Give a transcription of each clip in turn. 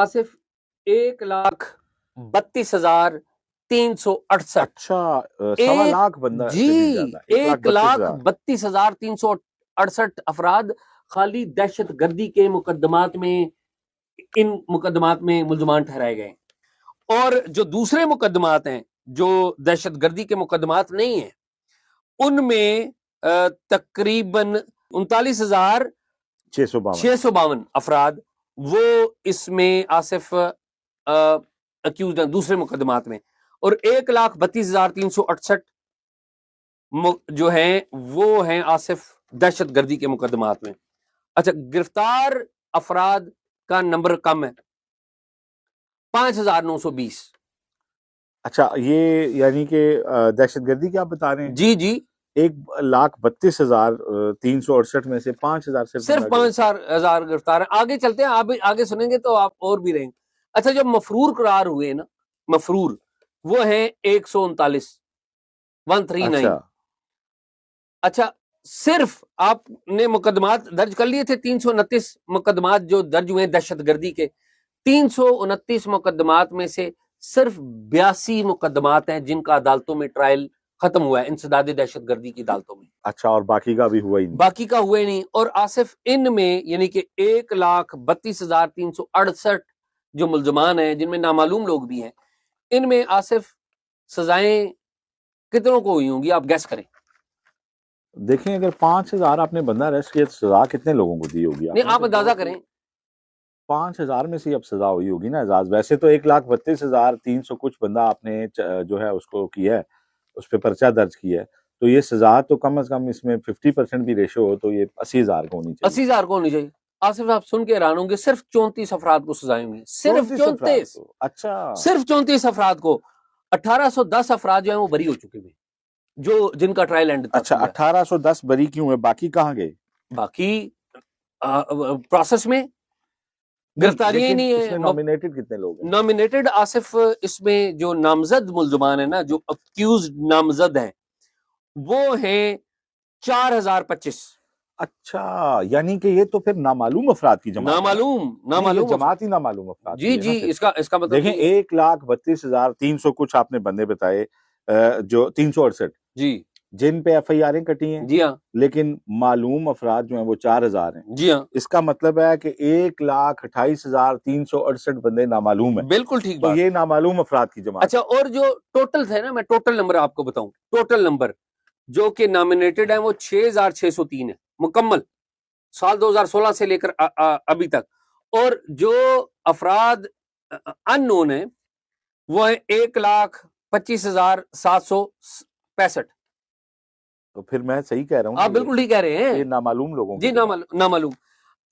آصف 1,32,368. اچھا 1.25 بندہ سے بھی جی زیادہ 1,32,368 افراد خالی دہشت گردی کے مقدمات میں ان مقدمات میں ملزمان ٹھہرائے گئے. اور جو دوسرے مقدمات ہیں جو دہشت گردی کے مقدمات نہیں ہیں ان میں تقریباً 39,652 افراد وہ اس میں آصف اکیوزڈ ہیں دوسرے مقدمات میں, اور 1,32,368 جو ہیں وہ ہیں آصف دہشت گردی کے مقدمات میں. اچھا گرفتار افراد کا نمبر کم ہے 5,920. اچھا یہ یعنی کہ دہشت گردی کیا آپ بتا رہے ہیں؟ جی جی 1,32,368 میں سے 5,000 صرف 5,000 گرفتار ہیں. آگے چلتے ہیں, آپ آگے سنیں گے تو آپ اور بھی رہیں گے. اچھا جو مفرور قرار ہوئے نا مفرور وہ ہیں 139. اچھا صرف آپ نے مقدمات درج کر لیے تھے 329 مقدمات جو درج ہوئے دہشت گردی کے. 329 مقدمات میں سے صرف 82 مقدمات ہیں جن کا عدالتوں میں ٹرائل ختم ہوا ہے, انسداد دہشت گردی کی عدالتوں میں. اچھا اور باقی کا بھی ہوا ہی نہیں؟ باقی کا ہوا ہی نہیں. اور آصف ان میں یعنی کہ 1,32,368 جو ملزمان ہیں جن میں نامعلوم لوگ بھی ہیں, ان میں آصف سزائیں کتنوں کو ہوئی ہوں گی آپ گیس کریں؟ دیکھیں اگر 5,000 آپ نے بندہ اریسٹ کیا تو سزا کتنے لوگوں کو دی ہوگی؟ نہیں آپ اندازہ کریں. 5,000 میں سے اب سزا ہوئی ہوگی نا اعزاز. ویسے تو 1,32,300 کچھ بندہ آپ نے جو ہے اس کو کیا ہے, اس پہ پرچہ درج کیا ہے, تو یہ سزا تو کم از کم اس میں 50% بھی ریشو ہو تو یہ 80,000 کو ہونی چاہیے. 80,000 کو ہونی چاہیے. آصف آپ سن کے حیران ہوں گے صرف 34 افراد کو سزائیں ہوئی ہیں, صرف 34. اچھا صرف 34 افراد کو. 1,810 افراد جو ہیں وہ بری ہو چکے ہیں جو جن کا ٹرائل اینڈ تک. اچھا 1,810 بری کیوں ہے, باقی کہاں گئے؟ باقی پروسیس میں گرفتاریاں ہی نہیں ہیں. نامینیٹڈ کتنے لوگ ہیں؟ نامینیٹڈ آصف اس میں جو نامزد ملزمان ہیں نا جو اکیوزڈ نامزد ہیں وہ ہیں 4,025. اچھا یعنی کہ یہ تو پھر نامعلوم افراد کی جماعت ہے. نامعلوم جماعت ہی نامعلوم افراد. جی جی اس کا مطلب دیکھیں 1,32,300 کچھ آپ نے بندے بتائے جو 368 جی جن پہ ایف آئی آریں کٹی ہیں, جی ہاں, لیکن معلوم افراد جو ہیں وہ 4,000 ہیں. جی ہاں اس کا مطلب ہے کہ 1,28,368 بندے نامعلوم ہیں. بالکل ٹھیک تو بات. یہ نامعلوم افراد کی جماعت. اچھا اور جو ٹوٹل تھے نا, میں ٹوٹل نمبر آپ کو بتاؤں, ٹوٹل نمبر جو کہ نامینیٹڈ ہیں وہ 6,603 ہے مکمل سال 2016 سے لے کر ابھی تک. اور جو افراد ان نون ہیں وہ ہیں 1,25,765. تو پھر میں صحیح کہہ رہا ہوں, آپ بالکل ٹھیک کہہ رہے ہیں, یہ نامعلوم لوگوں جی نامعلوم.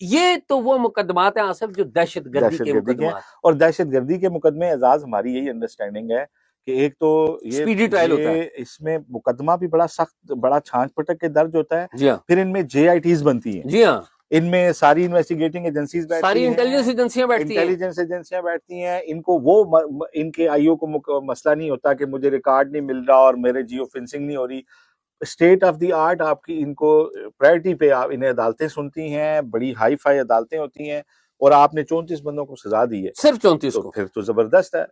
یہ تو وہ مقدمات ہیں آصف جو دہشت گردی کے مقدمات. اور دہشت گردی کے مقدمے اعزاز ہماری یہی انڈرسٹینڈنگ ہے کہ ایک تو یہ اسپیڈی ٹرائل ہوتا ہے, اس میں مقدمہ بھی بڑا سخت بڑا چھانچ پٹک کے درج ہوتا ہے. جی ہاں, پھر ان میں جے آئی ٹیز بنتی ہیں. جی ہاں, ان میں ساری انویسٹیگیٹنگ ایجنسیز بیٹھتی ہیں, ساری انٹیلیجنس ایجنسیاں بیٹھتی ہیں. ان کو وہ ان کے آئی او کو مسئلہ نہیں ہوتا کہ مجھے ریکارڈ نہیں مل رہا اور میرے جیو فنسنگ نہیں ہو رہی. اسٹیٹ آف دی آرٹ آپ کی ان کو پرائرٹی پہ آپ انہیں عدالتیں سنتی ہیں, بڑی ہائی فائی عدالتیں ہوتی ہیں, اور آپ نے 34 بندوں کو سزا دی ہے, صرف 34 کو. پھر تو زبردست ہے,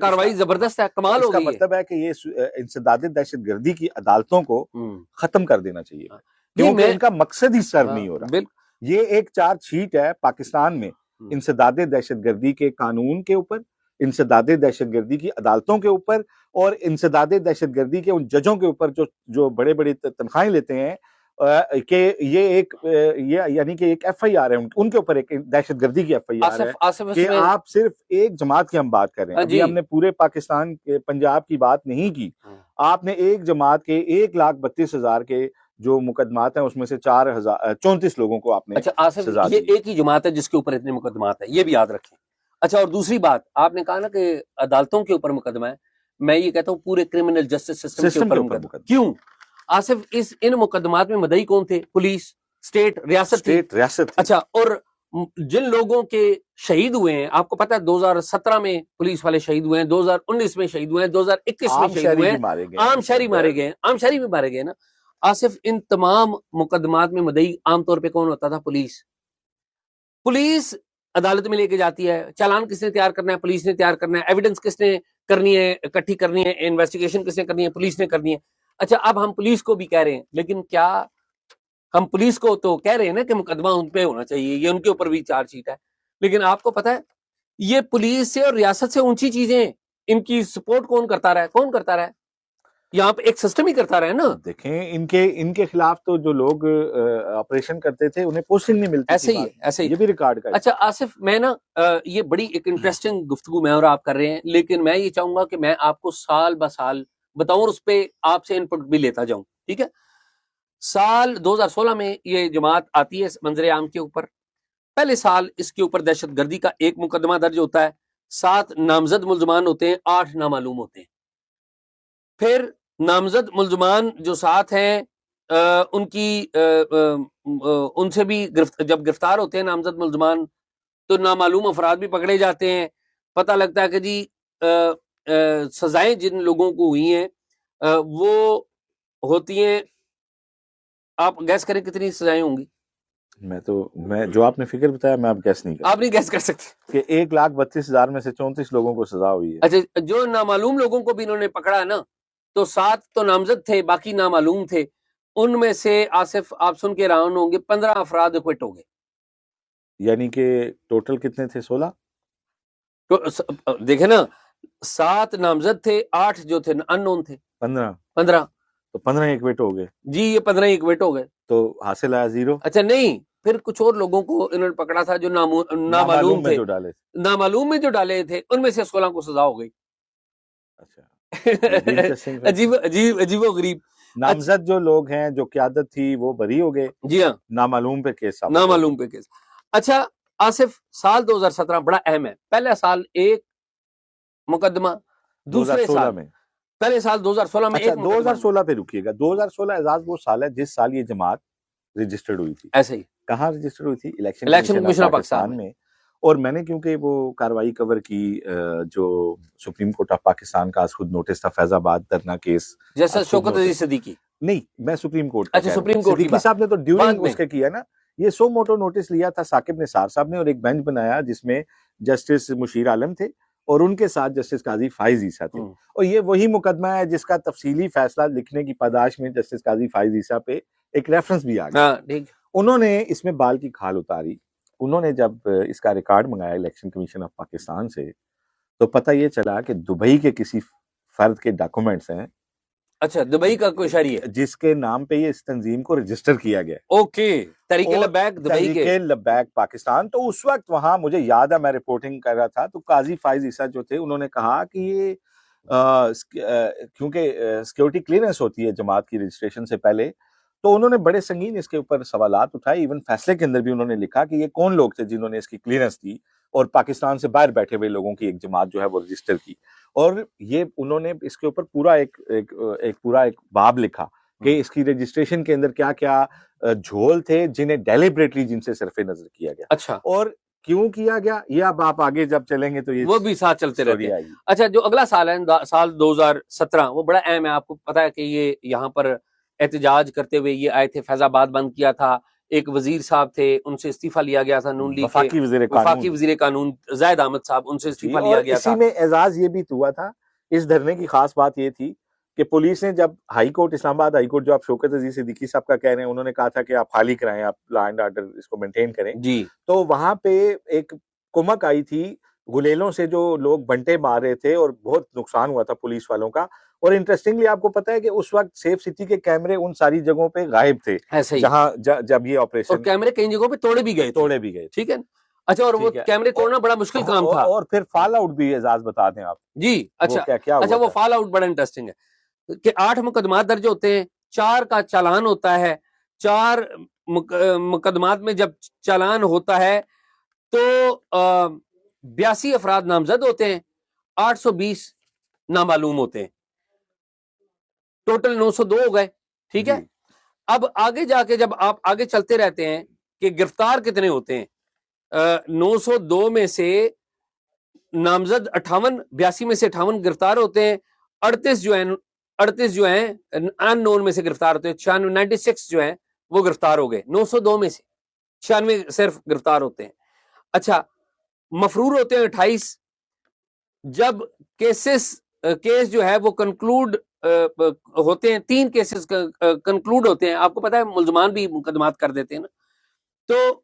کاروائی زبردست ہے, کمال ہو گئی. اس کا مطلب ہے کہ یہ انسداد دہشت گردی کی عدالتوں کو ختم کر دینا چاہیے کیونکہ ان کا مقصد ہی سرو نہیں ہو رہا. یہ ایک چارج شیٹ ہے پاکستان میں انسداد دہشت گردی کے قانون کے اوپر, انسداد دہشت گردی کی عدالتوں کے اوپر, اور انسداد دہشت گردی کے ان ججوں کے اوپر جو بڑے بڑی تنخواہیں لیتے ہیں کہ یہ ایک یعنی کہ ایک ایف آئی آر ہے ان کے اوپر, ایک دہشت گردی کی ایف آئی آر ہے کہ آپ صرف ایک جماعت کی ہم بات کر رہے ہیں. ابھی ہم نے پورے پاکستان کے پنجاب کی بات نہیں کی, آپ نے ایک جماعت کے 1,32,000 کے جو مقدمات ہیں اس میں سے 34 لوگوں کو آپ نے سزا دی. یہ ایک ہی جماعت ہے جس کے اوپر اتنے مقدمات ہیں, یہ بھی یاد رکھیں. اچھا اور دوسری بات آپ نے کہا نا کہ عدالتوں کے اوپر مقدمہ ہے, میں یہ کہتا ہوں پورے کرمنل جسٹس سسٹم کے اوپر مقدمہ. کیوں آصف ان مقدمات میں مدعی کون تھے؟ پولیس, اسٹیٹ, ریاست. اچھا اور جن لوگوں کے شہید ہوئے ہیں آپ کو پتا ہے 2017 میں پولیس والے شہید ہوئے ہیں, 2019 میں شہید ہوئے ہیں, 2021 میں شہید ہوئے ہیں, عام شہری مارے گئے ہیں, عام شہری بھی مارے گئے نا آصف. ان تمام مقدمات میں مدعی عام طور پہ کون ہوتا تھا؟ پولیس عدالت میں لے کے جاتی ہے. چالان کس نے تیار کرنا ہے؟ پولیس نے تیار کرنا ہے. ایویڈنس کس نے کرنی ہے، اکٹھی کرنی ہے؟ انویسٹیگیشن کس نے کرنی ہے؟ پولیس نے کرنی ہے. اچھا اب ہم پولیس کو بھی کہہ رہے ہیں، لیکن کیا ہم پولیس کو تو کہہ رہے ہیں نا کہ مقدمہ ان پہ ہونا چاہیے، یہ ان کے اوپر بھی چارج شیٹ ہے، لیکن آپ کو پتہ ہے یہ پولیس سے اور ریاست سے اونچی چیزیں ہیں. ان کی سپورٹ کون کرتا رہا ہے؟ کون کرتا رہا ہے؟ یہاں پہ ایک سسٹم ہی کرتا رہا ہے نا. دیکھیں ان کے خلاف تو جو لوگ آپریشن کرتے تھے انہیں پوسٹنگ نہیں ملتی ایسے تھی، ہی ہے، ایسے ہی. یہ بھی ریکارڈ کا. اچھا آصف، میں نا یہ بڑی ایک انٹرسٹنگ گفتگو میں اور آپ کر رہے ہیں، لیکن میں یہ چاہوں گا کہ میں آپ کو سال بہ سال بتاؤں اور اس پہ آپ سے انپٹ بھی لیتا جاؤں، ٹھیک ہے؟ سال 2016 میں یہ جماعت آتی ہے منظر عام کے اوپر. پہلے سال اس کے اوپر دہشت گردی کا ایک مقدمہ درج ہوتا ہے، 7 نامزد ملزمان ہوتے ہیں، 8 نامعلوم ہوتے ہیں. پھر نامزد ملزمان جو 7 ہیں ان کی ان سے بھی جب گرفتار ہوتے ہیں نامزد ملزمان تو نامعلوم افراد بھی پکڑے جاتے ہیں. پتہ لگتا ہے کہ جی سزائیں جن لوگوں کو ہوئی ہیں وہ ہوتی ہیں، آپ گیس کریں کتنی سزائیں ہوں گی؟ میں جو آپ نے فگر بتایا میں اب گیس نہیں آپ نہیں گیس کر سکتے کہ 1,32,000 میں سے 34 لوگوں کو سزا ہوئی ہے. اچھا جو نامعلوم لوگوں کو بھی انہوں نے پکڑا ہے نا، تو 7 تو نامزد تھے، باقی نامعلوم تھے. ان میں سے آصف آپ سن کے حیران ہوں گے 15 افراد اکوٹ ہو گئے. یعنی کہ ٹوٹل کتنے تھے؟ 16. تو دیکھیں نا، 7 نامزد تھے، 8 جو تھے ان نون تھے. 15 تو 15 ایکویٹ ہو گئے. جی یہ 15 اکوٹ ہو گئے. تو حاصل آیا 0. اچھا نہیں، پھر کچھ اور لوگوں کو انہوں نے پکڑا تھا جو نامعلوم تھے، جو ڈالے. نامعلوم میں جو ڈالے تھے ان میں سے 16 کو سزا ہو گئی. اچھا عجیب عجیب عجیب و غریب. نامزد جو لوگ ہیں جو قیادت تھی وہ بری ہو گئے. جی ہاں، نامعلوم پہ کیس نامعلوم پہ کیس. اچھا آصف، سال 2017 بڑا اہم ہے. پہلا سال ایک مقدمہ، دوسرے 2016 سال میں. پہلے سال 2016 میں اچھا ایک مقدمہ. 2016 پہ رکیے گا. 2016 اعزاز وہ سال ہے جس سال یہ جماعت رجسٹرڈ ہوئی تھی. ایسے ہی کہاں رجسٹرڈ ہوئی تھی؟ الیکشن کمیشن آف پاکستان میں. اور میں نے کیونکہ وہ کاروائی کور کی جو سپریم کورٹ آف پاکستان کا آج خود نوٹس تھا فیض آباد دھرنا کیس، جیسا شوکت عزیز صدیقی. نہیں میں سپریم کورٹ کا. اچھا سپریم کورٹ کی صدیقی بات صاحب نے تو بعد ڈیورنگ میں اس کے کیا نا. یہ سو موٹو نوٹس لیا تھا ثاقب نثار صاحب نے اور ایک بینچ بنایا جس میں جسٹس مشیر عالم تھے اور ان کے ساتھ جسٹس قاضی فائز عیسیٰ تھے. اور یہ وہی مقدمہ ہے جس کا تفصیلی فیصلہ لکھنے کی پاداش میں جسٹس قاضی فائز عیسیٰ پہ ایک ریفرنس بھی آ گیا. انہوں نے اس میں بال کی کھال اتاری. انہوں نے جب اس کا ریکارڈ منگایا الیکشن کمیشن آف پاکستان سے تو پتہ یہ چلا کہ دبئی کے کسی فرد کے ڈاکومنٹس ہیں. اچھا دبئی کا کوئی شہری ہے جس کے نام پہ یہ اس تنظیم کو رجسٹر کیا گیا. اوکے، تحریک لبیک دبئی کے. تحریک لبیک پاکستان. تو اس وقت وہاں مجھے یاد ہے میں رپورٹنگ کر رہا تھا تو قاضی فائز عیسیٰ جو تھے انہوں نے کہا کہ یہ کیونکہ سیکیورٹی کلیئرنس ہوتی ہے جماعت کی رجسٹریشن سے پہلے، تو انہوں نے بڑے سنگین اس کے اوپر سوالات اٹھائے. ایون فیصلے کے اندر بھی انہوں نے لکھا کہ یہ کون لوگ تھے جنہوں نے اس کی کلیئرنس دی اور پاکستان سے باہر بیٹھے ہوئے لوگوں کی ایک جماعت جو ہے وہ رجسٹر کی. اور یہ انہوں نے اس کے اوپر پورا ایک باب لکھا کہ اس کی رجسٹریشن کے اندر کیا کیا جھول تھے جنہیں ڈیلیبریٹلی جن سے صرف نظر کیا گیا. اچھا، اور کیوں کیا گیا یہ اب آپ آگے جب چلیں گے تو یہ وہ بھی ساتھ چلتے رہتے ہیں. آئے گی. اچھا جو اگلا سال ہے سال 2017 وہ بڑا اہم ہے. آپ کو پتا ہے کہ یہ یہاں پر احتجاج کرتے ہوئے یہ آئے تھے، فیض آباد بند کیا تھا. ایک وزیر صاحب تھے، ان سے استعفیٰ لیا گیا تھا نون لیگ کے وفاقی وزیر قانون زاہد احمد صاحب، ان سے استعفیٰ لیا گیا تھا. اسی میں اعزاز یہ بھی ہوا تھا. اس دھرنے کی خاص بات یہ تھی کہ پولیس نے جب ہائی کورٹ اسلام آباد ہائی کورٹ جو آپ شوکت عزیز صدیقی صاحب کا کہہ رہے ہیں انہوں نے کہا تھا کہ آپ خالی کرائیں، آپ لا اینڈ آرڈر اس کو مینٹین کریں جی، تو وہاں پہ ایک کمک آئی تھی گلیلوں سے جو لوگ بنٹے مار رہے تھے اور بہت نقصان ہوا تھا پولیس والوں کا. اور انٹرسٹنگلی آپ کو پتا ہے کہ اس وقت سیف سٹی کے کیمرے ان ساری جگہوں پہ غائب تھے جہاں جب یہ آپریشن، اور کیمرے کئی جگہوں پہ توڑے بھی گئے. ٹھیک ہے. اچھا اور وہ کیمرے توڑنا بڑا مشکل کام تھا. اور پھر فال آؤٹ بھی اعزاز بتا دیں آپ. جی اچھا وہ فال آؤٹ بڑا انٹرسٹنگ ہے کہ 8 مقدمات درج ہوتے ہیں، 4 کا چالان ہوتا ہے. 4 مقدمات میں جب چالان ہوتا ہے تو 82 افراد نامزد ہوتے ہیں، 820 نامعلوم ہوتے ہیں، ٹوٹل 902 ہو گئے. ٹھیک ہے. اب آگے جا کے جب آپ آگے چلتے رہتے ہیں کہ گرفتار کتنے ہوتے ہیں، 902 میں سے نامزد 58، 82 میں سے 58 گرفتار ہوتے ہیں. 38 جو ہیں ان نون میں سے گرفتار ہوتے ہیں. 96 جو ہیں وہ گرفتار ہو گئے. 902 میں سے 96 صرف گرفتار ہوتے ہیں. اچھا مفرور ہوتے ہیں 28. جب کیس جو ہے وہ کنکلوڈ ہوتے ہیں, 3 کیسز کنکلوڈ ہوتے ہیں, آپ کو پتا ہے ملزمان بھی مقدمات کر دیتے ہیں نا, تو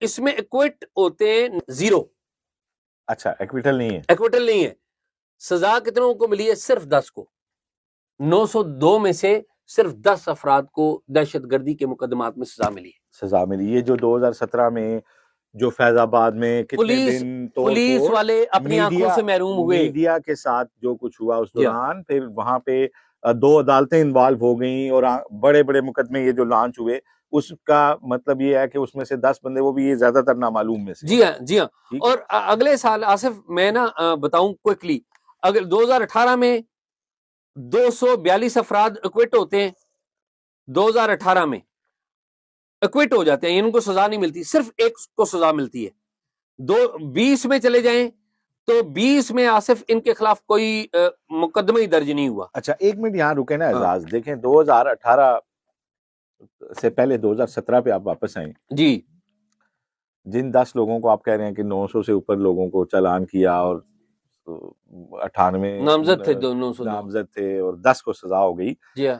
اس میں ایکوٹ ہوتے ہیں 0. اچھا, ایکویٹل نہیں ہے. ایکوٹل نہیں ہے. سزا کتنوں کو ملی ہے؟ صرف 10 کو. 902 میں سے صرف 10 افراد کو دہشت گردی کے مقدمات میں سزا ملی ہے. سزا ملی. یہ جو 2017 میں جو فیض آباد میں کتنے دن پولیس والے اپنی آنکھوں سے محروم ہوئے, میڈیا کے ساتھ جو کچھ ہوا اس دوران, پھر وہاں پہ 2 عدالتیں انوالو ہو گئیں اور بڑے بڑے مقدمے یہ جو لانچ ہوئے, اس کا مطلب یہ ہے کہ اس میں سے 10 بندے, وہ بھی یہ زیادہ تر نامعلوم میں سے. جی ہاں, جی ہاں. اور اگلے سال آصف میں نا بتاؤں کوئکلی, اگر 2018 میں 242 افراد ایکوٹ ہوتے ہیں, 2018 میں ایکوٹ ہو جاتے ہیں, ان کو سزا نہیں ملتی, صرف 1 کو سزا ملتی ہے. 20 میں چلے جائیں تو 20 میں آصف ان کے خلاف کوئی مقدمہ ہی درج نہیں ہوا. اچھا, 1 منٹ یہاں رکے نا اعزاز. دیکھیں 2018 سے پہلے 2017 پہ آپ واپس آئیں. جی, جن 10 لوگوں کو آپ کہہ رہے ہیں کہ 900 سے اوپر لوگوں کو چالان کیا اور 98 نامزد تھے, 900 نامزد تھے اور 10 کو سزا ہو گئی. جی ہاں.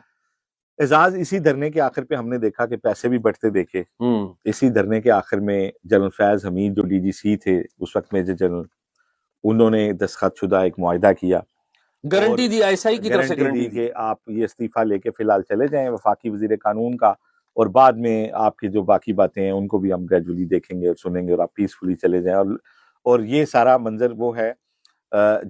اعزاز, اسی دھرنے کے آخر پہ ہم نے دیکھا کہ پیسے بھی بڑھتے دیکھے. اسی دھرنے کے آخر میں جنرل فیض حمید جو ڈی جی سی تھے اس وقت میجر جنرل, انہوں نے دستخط شدہ ایک معاہدہ کیا, guarantee the I S I کی طرف سے, گارنٹی دی کہ آپ یہ استعفیٰ لے کے فی الحال چلے جائیں وفاقی وزیر قانون کا, اور بعد میں آپ کی جو باقی باتیں ہیں ان کو بھی ہم گریجولی دیکھیں گے اور سنیں گے, اور آپ پیسفلی چلے جائیں. اور یہ سارا منظر وہ ہے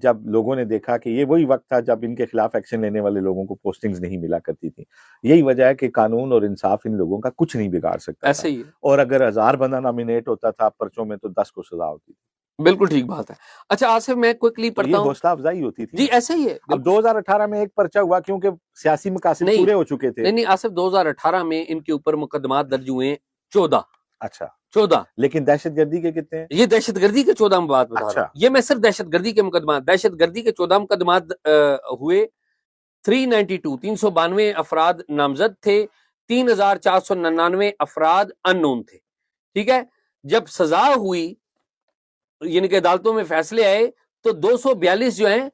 جب لوگوں نے دیکھا کہ یہ وہی وقت تھا جب ان کے خلاف ایکشن لینے والے لوگوں کو پوسٹنگز نہیں ملا کرتی تھی. یہی وجہ ہے کہ قانون اور انصاف ان لوگوں کا کچھ نہیں بگاڑ سکتا ایسے ہی ہے. اور اگر 1000 بندہ نامینیٹ ہوتا تھا پرچوں میں تو 10 کو سزا ہوتی تھی. بالکل ٹھیک بات ہے. اچھا آصف, میں کوئکلی پڑھتا ہوں. یہ حوصلہ افزائی ہوتی تھی. جی ایسے ہی ہے. اب 2018 میں ایک پرچہ ہوا کیونکہ سیاسی مقاصد پورے ہو چکے تھے. نہیں آصف, 2018 میں ان کے اوپر مقدمات درج ہوئے 14. اچھا, 14. لیکن دہشت گردی کے کتنے ہیں؟ یہ دہشت گردی کے 14 بات بتا رہا ہوں. یہ میں صرف دہشت گردی کے مقدمات, دہشت گردی کے 14 مقدمات ہوئے. 392 افراد نامزد تھے, 3499 افراد ان نون تھے. ٹھیک ہے. جب سزا ہوئی یعنی کہ عدالتوں میں فیصلے آئے تو 242 جو ہیں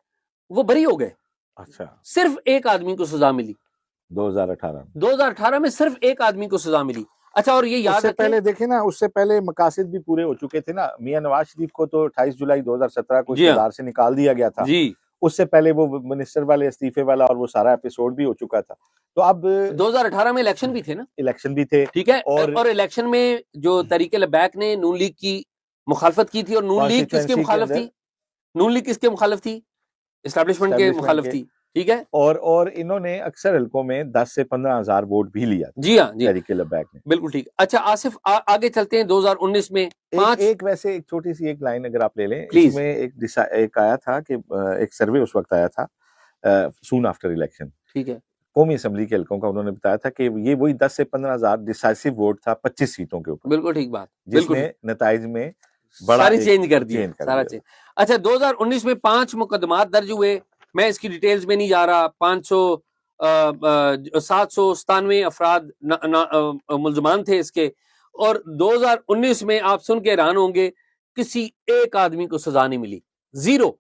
وہ بری ہو گئے. اچھا, صرف 1 آدمی کو سزا ملی 2018 میں, صرف 1 آدمی کو سزا ملی. اچھا, اور یہ یاد سے پہلے دیکھیں نا, اس سے پہلے مقاصد بھی پورے ہو چکے تھے نا. میاں نواز شریف کو تو 28 جولائی 2017 کو اقتدار سے نکال دیا گیا تھا. جی, اس سے پہلے وہ منسٹر والے استعفے والا اور وہ سارا ایپیسوڈ بھی ہو چکا تھا. تو اب 2018 میں الیکشن بھی تھے نا. الیکشن بھی تھے, ٹھیک ہے. اور الیکشن میں جو تحریک لبیک نے نون لیگ کی مخالفت کی تھی, اور نون لیگ کس کے مخالف تھی؟ نون لیگ کس کے مخالف تھی؟ اسٹیبلشمنٹ کے مخالف تھی. ٹھیک ہے. اور انہوں نے اکثر حلقوں میں 10 سے 15 ہزار ووٹ بھی لیا. جی ہاں, تحریک لبیک نے. بالکل ٹھیک. اچھا آصف, آگے چلتے ہیں. 2019 میں ویسے ایک چھوٹی سی ایک لائن اگر آپ لے لیں, اس میں ایک آیا تھا کہ ایک سروے اس وقت آیا تھا سون آفٹر الیکشن. ٹھیک ہے. قومی اسمبلی کے حلقوں کا انہوں نے بتایا تھا کہ یہ وہی 10 سے 15 ہزار ڈیسائسو ووٹ تھا 25 سیٹوں کے اوپر. بالکل ٹھیک بات. جس نے نتائج میں ساری چینج کر دی. اچھا, 2019 میں 5 مقدمات درج ہوئے. میں اس کی ڈیٹیلز میں نہیں جا رہا. 797 افراد ملزمان تھے اس کے. اور 2019 میں آپ سن کے حیران ہوں گے, کسی 1 آدمی کو سزا نہیں ملی. 0.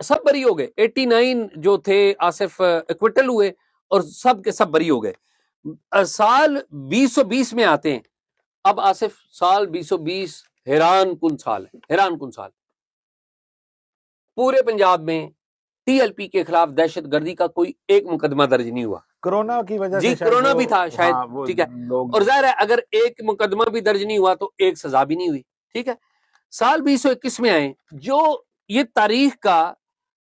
سب بری ہو گئے. 89 جو تھے آصف ایکوٹل ہوئے اور سب کے سب بری ہو گئے. سال 2020 میں آتے ہیں. اب آصف سال 2020 حیران کن سال ہے, حیران کن سال. پورے پنجاب میں ٹی ایل پی کے خلاف دہشت گردی کا کوئی 1 مقدمہ درج نہیں ہوا. کرونا کی وجہ سے. جی, کرونا بھی تھا شاید. ٹھیک ہے. اور ظاہر ہے اگر 1 مقدمہ بھی درج نہیں ہوا تو 1 سزا بھی نہیں ہوئی. ٹھیک ہے. سال 2021 میں آئے, جو یہ تاریخ کا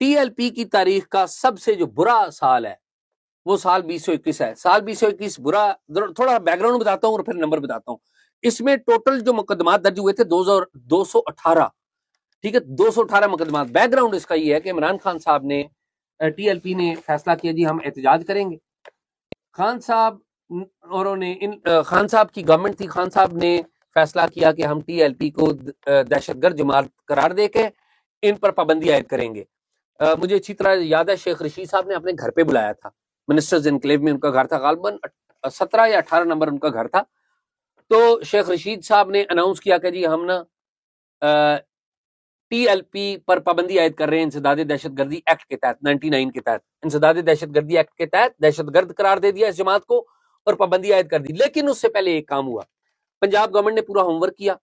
ٹی ایل پی کی تاریخ کا سب سے جو برا سال ہے وہ سال 2021 ہے. سال 2021 برا, تھوڑا بیک گراؤنڈ بتاتا ہوں اور پھر نمبر بتاتا ہوں. اس میں ٹوٹل جو مقدمات درج ہوئے تھے 218. ٹھیک ہے, 218 مقدمات. بیک گراؤنڈ اس کا یہ ہے کہ عمران خان صاحب نے, ٹی ایل پی نے فیصلہ کیا جی ہم احتجاج کریں گے. خان صاحب خان صاحب کی گورنمنٹ تھی. خان صاحب نے فیصلہ کیا کہ ہم ٹی ایل پی کو دہشت گرد جماعت قرار دے کے ان پر پابندی عائد کریں گے. مجھے اچھی طرح یاد ہے شیخ رشید صاحب نے اپنے گھر پہ بلایا تھا. منسٹرز انکلیو میں ان کا گھر تھا, غالباً 17 یا 18 نمبر ان کا گھر تھا. تو شیخ رشید صاحب نے اناؤنس کیا کہ جی ہم نا ٹی ایل پی پر پابندی عائد کر رہے ہیں انسداد دہشت گردی ایکٹ کے تحت 99 کے تحت انسداد دہشت گردی ایکٹ کے تحت دہشت گرد قرار دے دیا اس جماعت کو اور پابندی عائد کر دی. لیکن اس سے پہلے ایک کام ہوا, پنجاب گورنمنٹ نے پورا ہوم ورک کیا.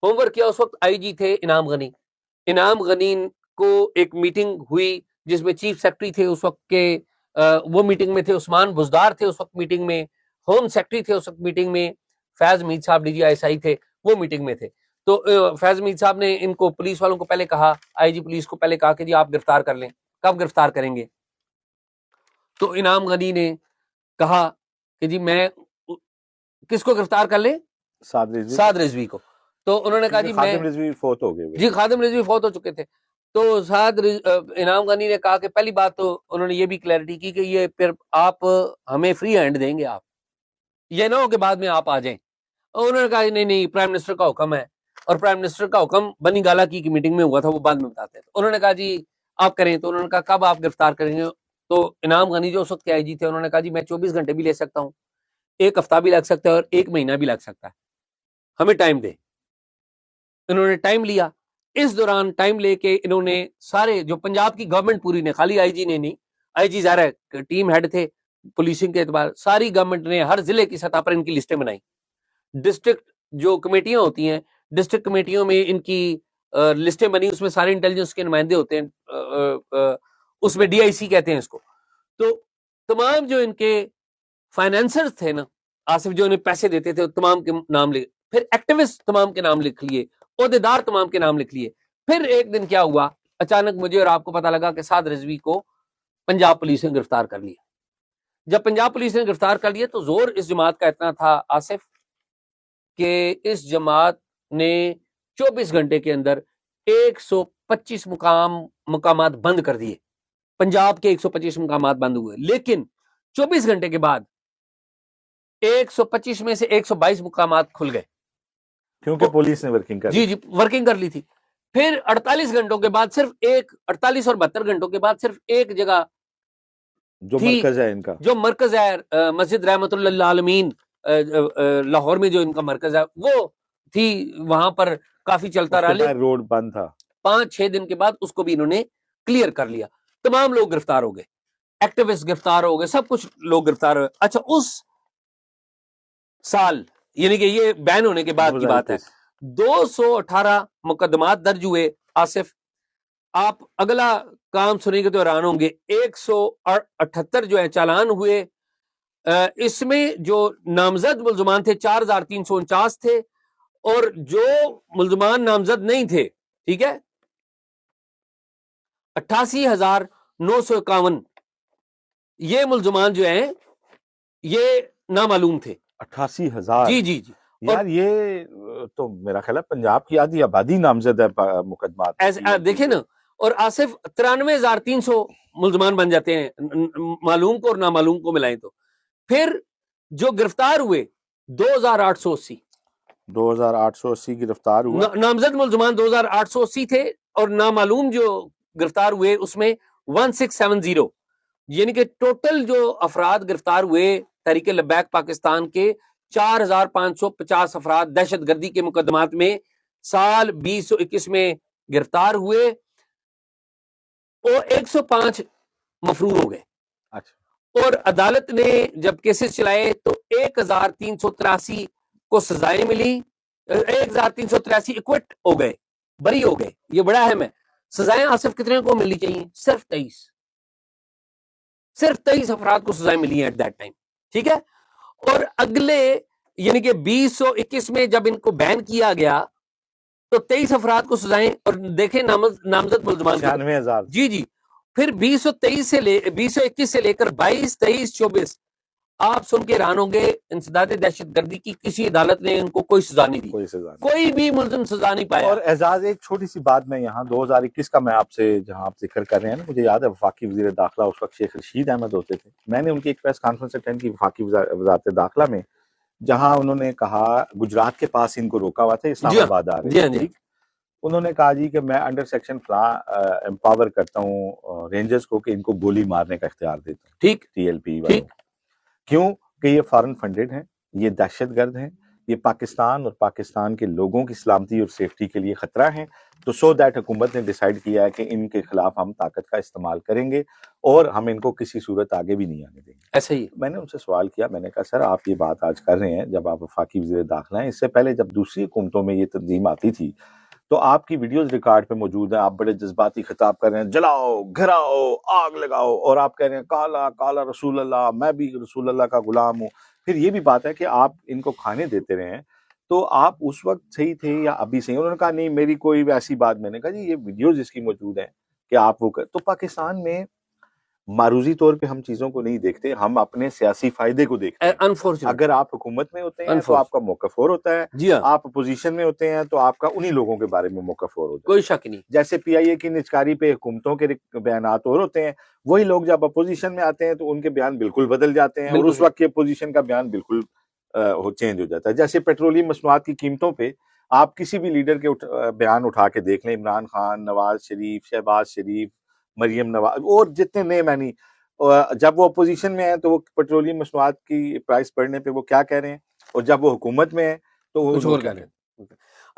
اس وقت آئی جی تھے انعام غنی کو ایک میٹنگ ہوئی جس میں چیف سیکرٹری تھے اس وقت کے, وہ میٹنگ میں تھے, عثمان بزدار تھے اس وقت میٹنگ میں, ہوم سیکرٹری تھے اس وقت میٹنگ میں, فیض میر صاحب DGI تھے وہ میٹنگ میں تھے. تو فیض میر صاحب نے ان کو پولیس والوں کو پہلے کہا, آئی جی پولیس کو پہلے کہا کہ جی آپ گرفتار کر لیں. کب گرفتار کریں گے؟ تو انعام غنی نے کہا کہ جی میں کس کو گرفتار کر لیں؟ سعد رضوی کو. تو انہوں نے کہا جی خادم رضوی فوت ہو گئے. جی خادم رضوی فوت ہو چکے تھے. تو انعام غنی نے کہا کہ پہلی بات تو انہوں نے یہ بھی کلیئرٹی کی کہ یہ پھر آپ ہمیں فری ہینڈ دیں گے, آپ یہ نہ ہو کہ بعد میں آپ آ جائیں. انہوں نے کہا نہیں پرائم منسٹر کا حکم ہے, اور پرائم منسٹر کا حکم بنی گالا کی میٹنگ میں ہوا تھا, وہ بعد میں بتاتے ہیں. انہوں نے کہا جی آپ کریں. تو انہوں نے کہا کب آپ گرفتار کریں گے؟ تو انعام غنی جو اس وقت کے آئی جی تھے انہوں نے کہا جی میں 24 گھنٹے بھی لے سکتا ہوں, 1 ہفتہ بھی لگ سکتا ہے, اور 1 مہینہ بھی لگ سکتا ہے, ہمیں ٹائم دے. انہوں نے ٹائم لیا. اس دوران ٹائم لے کے انہوں نے سارے جو پنجاب کی گورنمنٹ پوری نے, خالی آئی جی نے نہیں, آئی جی ظاہر ہے ٹیم ہیڈ تھے پولیسنگ کے اعتبار, ساری گورنمنٹ نے ہر ضلع کی سطح پر ان کی لسٹیں بنائی. ڈسٹرکٹ جو کمیٹیاں ہوتی ہیں, ڈسٹرکٹ کمیٹیوں میں ان کی لسٹیں بنی, اس میں سارے انٹیلیجنس کے نمائندے ہوتے ہیں, اس میں DIC کہتے ہیں اس کو. تو تمام جو ان کے فائنینسرز تھے نا, آصف جو انہیں پیسے دیتے تھے, تمام کے نام لکھ, پھر ایکٹیوسٹ تمام کے نام لکھ لیے, عہدیدار تمام کے نام لکھ لیے. پھر ایک دن کیا ہوا, اچانک مجھے اور آپ کو پتا لگا کہ سعد رضوی کو پنجاب پولیس نے گرفتار کر لیا. جب پنجاب پولیس نے گرفتار کر لیا تو زور اس جماعت کا اتنا تھا آصف کہ اس جماعت نے 24 گھنٹے کے اندر 125 مقامات بند کر دیے. پنجاب کے 125 مقامات بند ہوئے, لیکن 24 گھنٹے کے بعد 125 میں سے 122 مقامات کھل گئے, کیونکہ پولیس نے ورکنگ کر جی ورکنگ کر لی تھی. پھر 48 گھنٹوں کے بعد صرف 48 اور 72 گھنٹوں کے بعد صرف ایک جگہ جو مرکز ہے ان کا, جو مرکز ہے مسجد رحمت اللہ عالمین لاہور میں جو ان کا مرکز ہے وہ تھی, وہاں پر کافی چلتا رہا. روڈ بند تھا. 5-6 دن کے بعد اس کو بھی انہوں نے کلیئر کر لیا. تمام لوگ گرفتار ہو گئے, ایکٹیوسٹ گرفتار ہو گئے, سب کچھ لوگ گرفتار ہوئے. اچھا اس سال یعنی کہ یہ بین ہونے کے بعد کی بات ہے, 218 مقدمات درج ہوئے. آصف آپ اگلا کام سنیں گے تو حیران ہوں گے, 178 جو ہے چالان ہوئے. اس میں جو نامزد ملزمان تھے 4349 تھے, اور جو ملزمان نامزد نہیں تھے, ٹھیک ہے, 88,951 یہ ملزمان جو ہیں یہ نامعلوم تھے. 88,000 جی جی جی یار, یہ تو میرا خیال ہے پنجاب کی آدھی آبادی نامزد ہے مقدمات. دیکھیں نا, اور آصف 93,300 ملزمان بن جاتے ہیں معلوم کو اور نامعلوم کو ملائیں تو. پھر جو گرفتار ہوئے 2880 گرفتار ہوا. نامزد ملزمان 2880 تھے, اور نامعلوم جو گرفتار ہوئے اس میں 1670, یعنی کہ ٹوٹل جو افراد گرفتار ہوئے تحریک لبیک پاکستان کے 4550 افراد دہشت گردی کے مقدمات میں سال 2021 میں گرفتار ہوئے, اور 105 مفرور ہو گئے. اور عدالت نے جب کیسز چلائے تو 1383 کو سزائیں ملی, 1383 ایکوٹ ہو گئے, بری ہو گئے. یہ بڑا اہم ہے. سزائیں آصف کتنے کو ملنی چاہیے؟ صرف 23 افراد کو سزائیں ملی ہیں ایٹ دیٹ ٹائم, ٹھیک ہے. اور اگلے یعنی کہ 2021 میں جب ان کو بین کیا گیا تو 23 افراد کو سزائیں, اور دیکھیں نامزد ملزمان 96,000. جی جی. پھر 2021 سے لے کر 22, 23, 24 آپ سن کے حیران ہوں گے, انسداد دہشت گردی کی کسی عدالت نے ان کو کوئی سزا نہیں دی, کوئی بھی ملزم سزا نہیں پایا. اور اعزاز ایک چھوٹی سی بات میں یہاں 2021 کا میں آپ سے جہاں آپ ذکر کر رہے ہیں نا, مجھے یاد ہے وفاقی وزیر داخلہ اس وقت شیخ رشید احمد ہوتے تھے. میں نے ان کی ایک پریس کانفرنس اٹینڈ کی وفاقی وزارت داخلہ میں, جہاں انہوں نے کہا گجرات کے پاس ان کو روکا ہوا تھا, اسلام آباد آ رہے ہیں. انہوں نے کہا جی کہ میں انڈر سیکشن فلاں امپاور کرتا ہوں رینجرز کو کہ ان کو گولی مارنے کا اختیار دیتا ہوں, ٹھیک, TLP والوں. کیوں کہ یہ فارن فنڈڈ ہیں, یہ دہشت گرد ہیں, یہ پاکستان اور پاکستان کے لوگوں کی سلامتی اور سیفٹی کے لیے خطرہ ہیں. تو سو دیٹ حکومت نے ڈیسائیڈ کیا ہے کہ ان کے خلاف ہم طاقت کا استعمال کریں گے اور ہم ان کو کسی صورت آگے بھی نہیں آنے دیں گے. ایسے ہی میں نے ان سے سوال کیا, میں نے کہا سر آپ یہ بات آج کر رہے ہیں جب آپ وفاقی وزیر داخلہ ہیں, اس سے پہلے جب دوسری حکومتوں میں یہ تنظیم آتی تھی تو آپ کی ویڈیوز ریکارڈ پہ موجود ہیں, آپ بڑے جذباتی خطاب کر رہے ہیں, جلاؤ, گھراؤ, آگ لگاؤ, اور آپ کہہ رہے ہیں کالا کالا رسول اللہ, میں بھی رسول اللہ کا غلام ہوں. پھر یہ بھی بات ہے کہ آپ ان کو کھانے دیتے رہے ہیں, تو آپ اس وقت صحیح تھے یا ابھی صحیح؟ انہوں نے کہا نہیں میری کوئی ایسی بات. میں نے کہا جی یہ ویڈیوز اس کی موجود ہیں کہ آپ وہ تو پاکستان میں معروضی طور پہ ہم چیزوں کو نہیں دیکھتے, ہم اپنے سیاسی فائدے کو دیکھتے ہیں. انفارچونیٹ. اگر آپ حکومت میں ہوتے ہیں تو آپ کا موقف اور ہوتا ہے, جی ہاں, آپ اپوزیشن میں ہوتے ہیں تو آپ کا انہی لوگوں کے بارے میں موقف اور ہوتا ہے. کوئی شک نہیں. جیسے پی آئی اے کی نچکاری پہ حکومتوں کے بیانات اور ہوتے ہیں, وہی لوگ جب اپوزیشن میں آتے ہیں تو ان کے بیان بالکل بدل جاتے ہیں, اور اس وقت کی اپوزیشن کا بیان بالکل چینج ہو جاتا ہے. جیسے پیٹرولیم مصنوعات کی قیمتوں پہ آپ کسی بھی لیڈر کے بیان اٹھا کے دیکھ لیں, عمران خان, نواز شریف, شہباز شریف, مریم نواز اور جتنے نیم ہیں, جب وہ اپوزیشن میں ہیں تو وہ پیٹرولیم مصنوعات کی پرائس بڑھنے پہ وہ کیا کہہ رہے ہیں, اور جب وہ حکومت میں ہیں تو وہ کچھ اور کہہ رہے ہیں.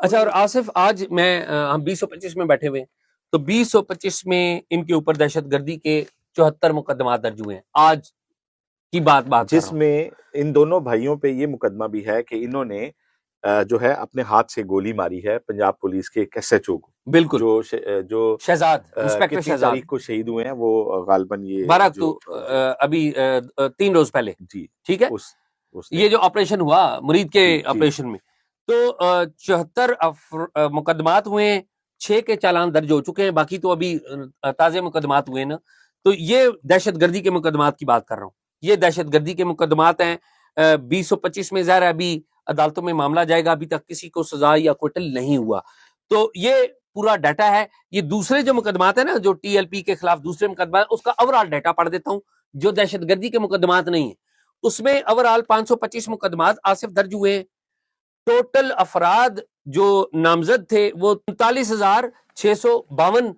اچھا, اور آصف آج ہم 225 میں بیٹھے ہوئے ہیں, تو 225 میں ان کے اوپر دہشت گردی کے 74 مقدمات درج ہوئے ہیں آج کی بات جس میں ان دونوں بھائیوں پہ یہ مقدمہ بھی ہے کہ انہوں نے جو ہے اپنے ہاتھ سے گولی ماری ہے پنجاب پولیس کے ایک ایس ایچ او کو, بالکل, جو شہزاد, انسپیکٹر کتنی شہزاد, تاریخ کو شہید ہوئے ہیں, وہ غالباً یہ 12 ابھی 3 روز پہلے. جی ٹھیک ہے, یہ جو آپریشن ہوا مرید کے آپریشن میں, تو 74 مقدمات ہوئے ہیں, 6 کے چالان درج ہو چکے ہیں, باقی تو ابھی تازے مقدمات ہوئے نا. تو یہ دہشت گردی کے مقدمات کی بات کر رہا ہوں, یہ دہشت گردی کے مقدمات ہیں. 225 میں ظاہر ابھی عدالتوں میں معاملہ جائے گا, ابھی تک کسی کو سزا یا کوئٹل نہیں ہوا. تو یہ پورا ڈیٹا ہے. یہ دوسرے جو مقدمات ہیں نا, جو ٹی ایل پی کے خلاف دوسرے مقدمات, اس کا اوورال ڈیٹا پڑھ دیتا ہوں. جو دہشت گردی کے مقدمات نہیں ہیں اس میں اوورال 525 مقدمات آصف درج ہوئے ہیں. ٹوٹل افراد جو نامزد تھے وہ 39,652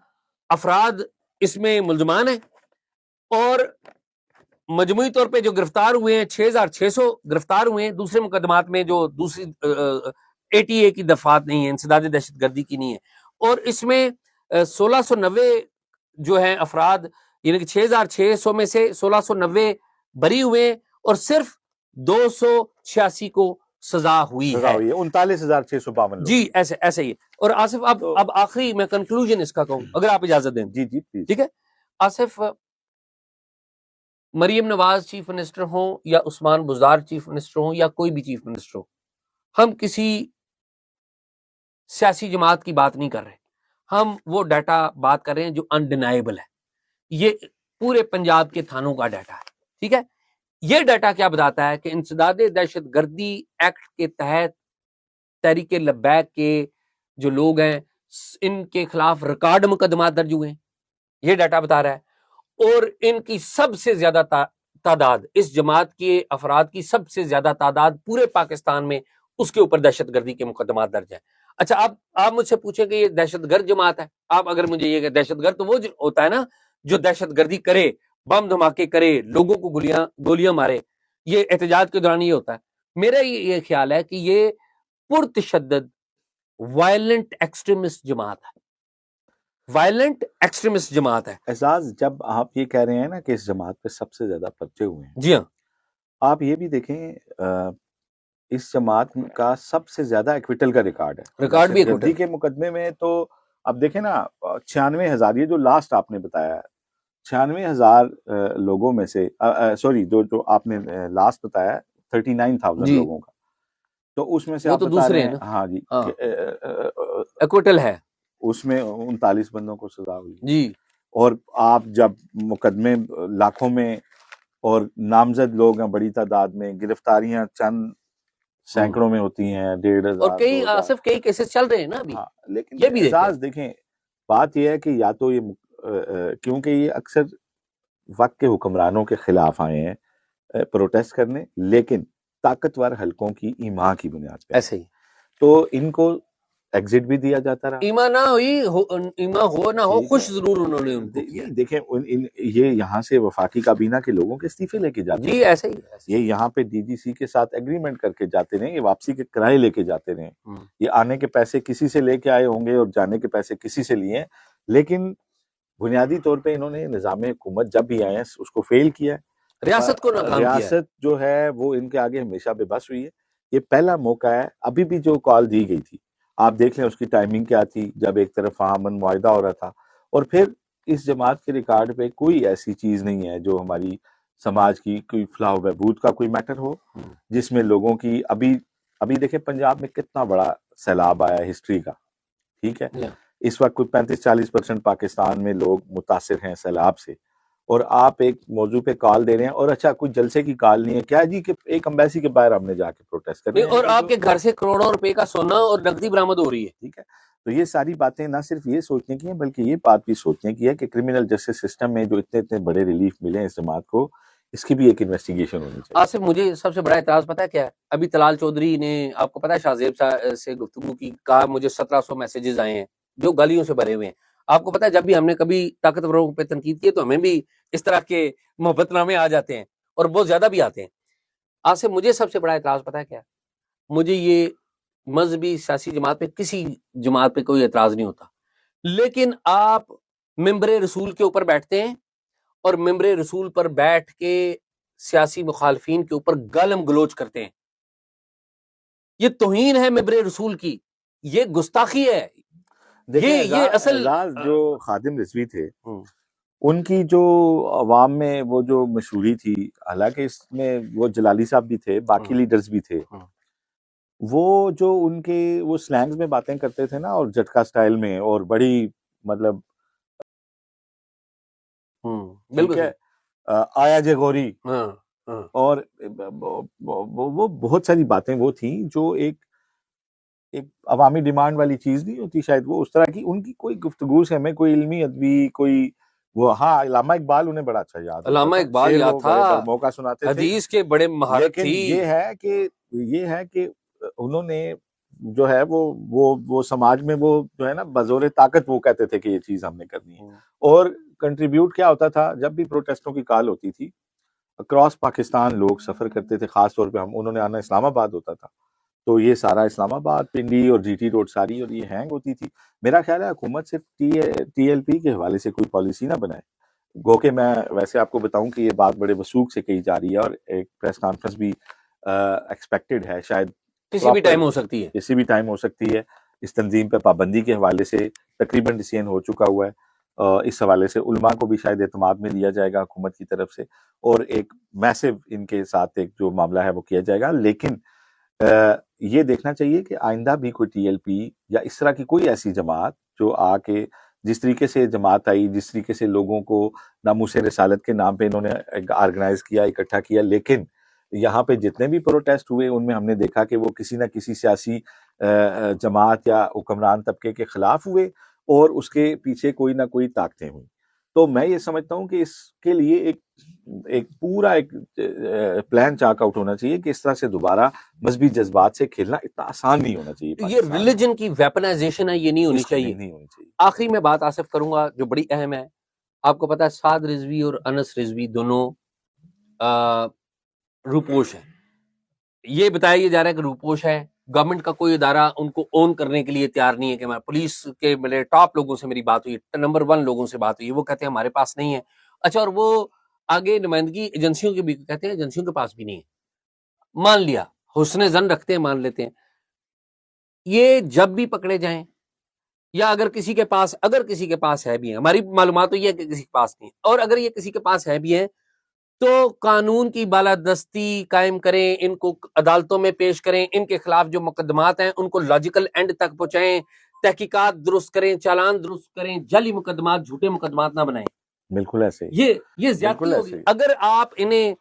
افراد اس میں ملزمان ہیں, اور مجموعی طور پہ جو گرفتار ہوئے ہیں 6,600 گرفتار ہوئے ہیں. دوسرے مقدمات میں جو دوسری ATA کی دفعات نہیں ہیں, انسداد دہشت گردی کی نہیں ہے, اور اس میں 1690 جو ہیں افراد, یعنی کہ 6,600 میں سے 1690 بری ہوئے ہیں, اور صرف 286 کو سزا ہوئی ہے. 39,652 جی ایسے ہی. اور آصف اب آخری میں کنکلوژن اس کا کہوں اگر آپ اجازت دیں. جی جی ٹھیک ہے آصف, مریم نواز چیف منسٹر ہوں یا عثمان بزدار چیف منسٹر ہوں یا کوئی بھی چیف منسٹر ہو, ہم کسی سیاسی جماعت کی بات نہیں کر رہے, ہم وہ ڈیٹا بات کر رہے ہیں جو انڈینائبل ہے. یہ پورے پنجاب کے تھانوں کا ڈیٹا ہے. ٹھیک ہے, یہ ڈیٹا کیا بتاتا ہے کہ انسداد دہشت گردی ایکٹ کے تحت تحریک لبیک کے جو لوگ ہیں ان کے خلاف ریکارڈ مقدمات درج ہوئے ہیں, یہ ڈیٹا بتا رہا ہے. اور ان کی سب سے زیادہ تعداد, اس جماعت کے افراد کی سب سے زیادہ تعداد پورے پاکستان میں اس کے اوپر دہشت گردی کے مقدمات درج ہیں. اچھا, آپ مجھ سے پوچھیں کہ یہ دہشت گرد جماعت ہے, آپ اگر مجھے یہ کہ دہشت گرد تو وہ ہوتا ہے نا جو دہشت گردی کرے, بم دھماکے کرے, لوگوں کو گولیاں مارے, یہ احتجاج کے دوران یہ ہوتا ہے. میرا یہ خیال ہے کہ یہ پرتشدد وائلنٹ ایکسٹریمسٹ جماعت ہے, وائلنٹ ایکسٹریمسٹ جماعت ہے. اعزاز, جب آپ یہ کہہ رہے ہیں نا کہ اس جماعت پہ سب سے زیادہ پرچے ہوئے ہیں, جی ہاں, آپ یہ بھی دیکھیں اس جماعت کا سب سے زیادہ ایکویٹل کا ریکارڈ ہے. ریکارڈ بھی گردی کے مقدمے میں تو اب دیکھیں نا 96,000, یہ جو لاسٹ آپ نے بتایا 96,000 لوگوں میں سے, سوری جو آپ نے لاسٹ بتایا 39,000 لوگوں کا, تو اس میں سے آپ بتا رہے ہیں ہاں جی ایکویٹل ہے, اس میں 39 بندوں کو سزا ہوئی جی. اور آپ جب مقدمے لاکھوں میں اور نامزد لوگ ہیں بڑی تعداد میں, گرفتاریاں چند سینکڑوں میں ہوتی ہیں, 1,500 اور کئی کیسز چل رہے ہیں نا ابھی. لیکن یہ بھی اعزاز دیکھیں, بات یہ ہے کہ یا تو یہ کیونکہ یہ اکثر وقت کے حکمرانوں کے خلاف آئے ہیں پروٹیسٹ کرنے, لیکن طاقتور حلقوں کی ایما کی بنیاد پہ ایسے ہی, تو ان کو ایگزٹ بھی دیا جاتا رہا. ایما نہ ہوئی ایما ہو نہ ہو ٹھیک خوش ہے. ضرور انہوں نے ان کو کیا. نہیں دیکھیں یہ یہاں سے وفاقی کابینہ کے لوگوں کے استعفے لے کے جاتے جی ہیں. ایسے ہی یہ یہاں پہ ڈی جی سی کے ساتھ ایگریمنٹ کر کے جاتے رہے, یہ واپسی کے کرائے لے کے جاتے رہے, یہ آنے کے پیسے کسی سے لے کے آئے ہوں گے اور جانے کے پیسے کسی سے لیے ہیں, لیکن بنیادی طور پہ انہوں نے نظام حکومت جب بھی آئے ہیں اس کو فیل کیا ہے. ریاست کو ناکام کیا ہے. ریاست جو ہے وہ ان کے آگے ہمیشہ بے بس ہوئی ہے. یہ پہلا موقع ہے. ابھی بھی جو کال دی گئی تھی آپ دیکھ لیں اس کی ٹائمنگ کیا تھی, جب ایک طرف امن معاہدہ ہو رہا تھا, اور پھر اس جماعت کے ریکارڈ پہ کوئی ایسی چیز نہیں ہے جو ہماری سماج کی کوئی فلاح و بہبود کا کوئی میٹر ہو, جس میں لوگوں کی ابھی دیکھیں پنجاب میں کتنا بڑا سیلاب آیا ہے ہسٹری کا, ٹھیک ہے, اس وقت کوئی 35-40% پاکستان میں لوگ متاثر ہیں سیلاب سے, اور آپ ایک موضوع پہ کال دے رہے ہیں, اور اچھا کوئی جلسے کی کال نہیں ہے کیا جی کہ ایک امبیسی کے باہر ہم نے جا کے پروٹیسٹ کرنا ہے, اور آپ کے گھر سے کروڑوں روپے کا سونا اور نقدی برآمد ہو رہی ہے. ٹھیک ہے. تو یہ ساری باتیں نہ صرف یہ سوچنے کی ہیں بلکہ یہ بات بھی سوچنے کی ہے کہ کرمنل جسٹس سسٹم میں جو اتنے بڑے ریلیف ملے ہیں اس جماعت کو, اس کی بھی ایک انویسٹیگیشن ہونی چاہیے. آصف مجھے سب سے بڑا اعتراض پتہ ہے کیا ہے؟ ابھی طلال چودھری نے آپ کو پتہ ہے شاہ زیب سے گفتگو کی, کہا مجھے 1700 میسیجز آئے ہیں جو گالیوں سے بھرے ہوئے ہیں. آپ کو پتہ ہے جب بھی ہم نے کبھی طاقتوروں پہ تنقید کی تو ہمیں بھی اس طرح کے محبت نامے آ جاتے ہیں, اور بہت زیادہ بھی آتے ہیں. آصف مجھے سب سے بڑا اعتراض پتہ ہے کیا ہے؟ مجھے یہ مذہبی سیاسی جماعت پہ کسی جماعت پہ کوئی اعتراض نہیں ہوتا, لیکن آپ ممبر رسول کے اوپر بیٹھتے ہیں اور ممبر رسول پر بیٹھ کے سیاسی مخالفین کے اوپر گالم گلوچ کرتے ہیں. یہ توہین ہے ممبر رسول کی, یہ گستاخی ہے. یہ اصل جو خادم رضوی تھے ان کی جو عوام میں وہ جو مشہوری تھی, حالانکہ اس میں وہ جلالی صاحب بھی تھے, باقی لیڈرز بھی تھے, وہ جو ان کے وہ سلینگز میں باتیں کرتے تھے نا, اور جھٹکا سٹائل میں, اور بڑی مطلب بالکل آیا جے غوری, اور وہ بہت ساری باتیں وہ تھیں جو ایک عوامی ڈیمانڈ والی چیز نہیں ہوتی شاید, وہ اس طرح کی ان کی کوئی گفتگو سے ہمیں کوئی علمی ادبی کوئی وہ, ہاں علامہ اقبال انہیں بڑا اچھا یاد, علامہ اقبال یاد تھا, موقع سناتے تھے, حدیث کے بڑے مہارت تھی. یہ ہے کہ انہوں نے جو ہے وہ سماج میں وہ جو ہے نا بزور طاقت وہ کہتے تھے کہ یہ چیز ہم نے کرنی ہے, اور کنٹریبیوٹ کیا ہوتا تھا جب بھی پروٹیسٹوں کی کال ہوتی تھی, اکراس پاکستان لوگ سفر کرتے تھے, خاص طور پہ انہوں نے آنا اسلام آباد ہوتا تھا, تو یہ سارا اسلام آباد, پنڈی اور جی ٹی روڈ ساری, اور یہ ہینگ ہوتی تھی. میرا خیال ہے حکومت صرف ٹی ایل پی کے حوالے سے کوئی پالیسی نہ بنائے, گو کہ میں ویسے آپ کو بتاؤں کہ یہ بات بڑے وثوق سے کہی جا رہی ہے, اور ایک پریس کانفرنس بھی ایکسپیکٹڈ ہے, شاید کسی بھی ٹائم ہو سکتی ہے, کسی بھی ٹائم ہو سکتی ہے. اس تنظیم پہ پابندی کے حوالے سے تقریباً ڈیسیژن ہو چکا ہوا ہے, اس حوالے سے علماء کو بھی شاید اعتماد میں لیا جائے گا حکومت کی طرف سے, اور ایک میسو ان کے ساتھ ایک جو معاملہ ہے وہ کیا جائے گا. لیکن یہ دیکھنا چاہیے کہ آئندہ بھی کوئی ٹی ایل پی یا اس طرح کی کوئی ایسی جماعت جو آ کے جس طریقے سے جماعت آئی, جس طریقے سے لوگوں کو ناموس رسالت کے نام پہ انہوں نے آرگنائز کیا, اکٹھا کیا, لیکن یہاں پہ جتنے بھی پروٹیسٹ ہوئے ان میں ہم نے دیکھا کہ وہ کسی نہ کسی سیاسی جماعت یا حکمران طبقے کے خلاف ہوئے, اور اس کے پیچھے کوئی نہ کوئی طاقتیں ہوئیں. تو میں یہ سمجھتا ہوں کہ اس کے لیے ایک پورا ایک پلان چاک آؤٹ ہونا چاہیے کہ اس طرح سے دوبارہ مذہبی جذبات سے کھیلنا اتنا آسان نہیں ہونا چاہیے. یہ ریلیجن کی ویپنائزیشن ہے, یہ نہیں ہونی چاہیے. نہیں ہونی چاہیے. آخری میں بات آصف کروں گا جو بڑی اہم ہے. آپ کو پتا ہے سعد رضوی اور انس رضوی دونوں روپوش ہیں. یہ بتایا یہ جا رہا ہے کہ روپوش ہے, گورنمنٹ کا کوئی ادارہ ان کو اون کرنے کے لیے تیار نہیں ہے. کہ میں پولیس کے میرے ٹاپ لوگوں سے میری بات ہوئی, نمبر 1 لوگوں سے بات ہوئی, وہ کہتے ہیں ہمارے پاس نہیں ہے. اچھا, اور وہ آگے نمائندگی ایجنسیوں کے بھی کہتے ہیں ایجنسیوں کے پاس بھی نہیں ہے. مان لیا, حسن ظن رکھتے ہیں, مان لیتے ہیں. یہ جب بھی پکڑے جائیں, یا اگر کسی کے پاس ہے بھی ہیں, ہماری معلومات تو یہ ہے کہ کسی کے پاس نہیں, اور اگر یہ کسی کے پاس ہے بھی ہیں تو قانون کی بالادستی قائم کریں, ان کو عدالتوں میں پیش کریں, ان کے خلاف جو مقدمات ہیں ان کو لاجیکل اینڈ تک پہنچائیں, تحقیقات درست کریں, چالان درست کریں, جعلی مقدمات, جھوٹے مقدمات نہ بنائیں. بالکل ایسے یہ زیادتی ہوگی. اگر آپ انہیں